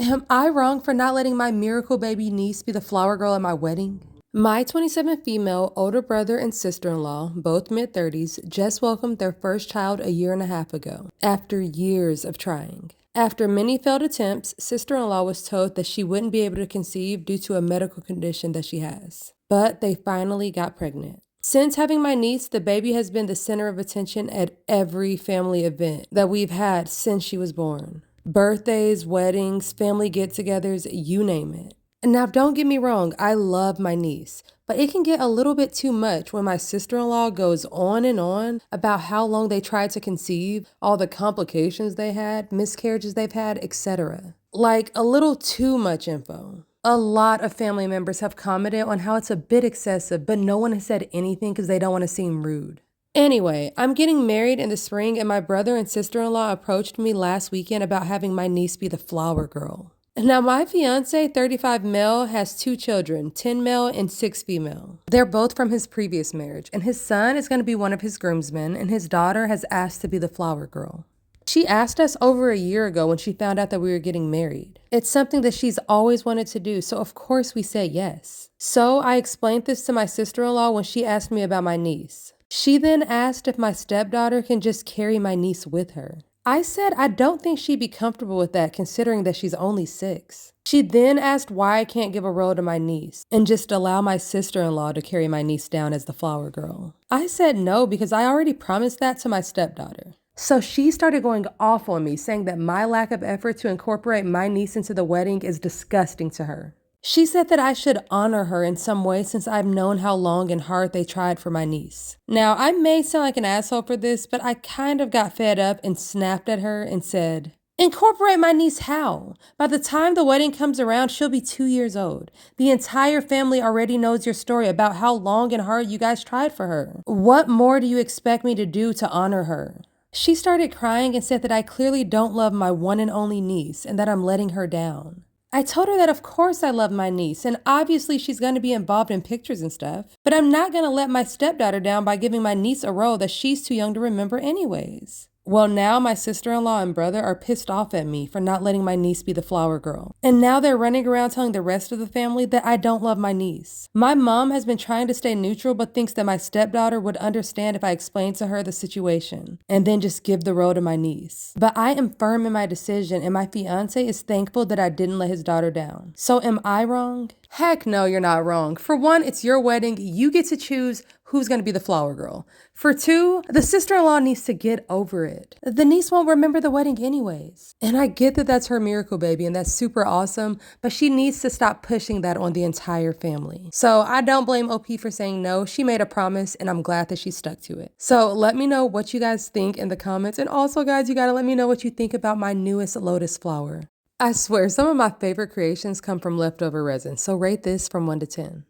Am I wrong for not letting my miracle baby niece be the flower girl at my wedding? My 27 female older brother and sister-in-law, both mid-30s, just welcomed their first child a year and a half ago, after years of trying. After many failed attempts, sister-in-law was told that she wouldn't be able to conceive due to a medical condition that she has. But they finally got pregnant. Since having my niece, the baby has been the center of attention at every family event that we've had since she was born. Birthdays, weddings, family get-togethers, you name it. Now, don't get me wrong, I love my niece, but it can get a little bit too much when my sister-in-law goes on and on about how long they tried to conceive, all the complications they had, miscarriages they've had, etc. Like, a little too much info. A lot of family members have commented on how it's a bit excessive, but no one has said anything because they don't want to seem rude. Anyway, I'm getting married in the spring, and my brother and sister-in-law approached me last weekend about having my niece be the flower girl. Now, my fiance, 35 male, has 2 children, 10 male and 6 female. They're both from his previous marriage, and his son is going to be one of his groomsmen, and his daughter has asked to be the flower girl. She asked us over a year ago when she found out that we were getting married. It's something that she's always wanted to do, so of course we said yes. So I explained this to my sister-in-law when she asked me about my niece. She then asked if my stepdaughter can just carry my niece with her. I said I don't think she'd be comfortable with that considering that she's only 6. She then asked why I can't give a role to my niece and just allow my sister-in-law to carry my niece down as the flower girl. I said no because I already promised that to my stepdaughter. So she started going off on me, saying that my lack of effort to incorporate my niece into the wedding is disgusting to her. She said that I should honor her in some way since I've known how long and hard they tried for my niece. Now, I may sound like an asshole for this, but I kind of got fed up and snapped at her and said, "Incorporate my niece how? By the time the wedding comes around, she'll be 2 years old. The entire family already knows your story about how long and hard you guys tried for her. What more do you expect me to do to honor her?" She started crying and said that I clearly don't love my one and only niece and that I'm letting her down. I told her that of course I love my niece and obviously she's going to be involved in pictures and stuff, but I'm not going to let my stepdaughter down by giving my niece a role that she's too young to remember anyways. Well, now my sister-in-law and brother are pissed off at me for not letting my niece be the flower girl. And now they're running around telling the rest of the family that I don't love my niece. My mom has been trying to stay neutral but thinks that my stepdaughter would understand if I explained to her the situation and then just give the role to my niece. But I am firm in my decision and my fiance is thankful that I didn't let his daughter down. So am I wrong? Heck no, you're not wrong. For one, it's your wedding. You get to choose who's going to be the flower girl. For 2, the sister-in-law needs to get over it. The niece won't remember the wedding anyways. And I get that that's her miracle baby and that's super awesome, but she needs to stop pushing that on the entire family. So I don't blame OP for saying no. She made a promise and I'm glad that she stuck to it. So let me know what you guys think in the comments. And also guys, you gotta let me know what you think about my newest lotus flower. I swear, some of my favorite creations come from leftover resin, so rate this from 1 to 10.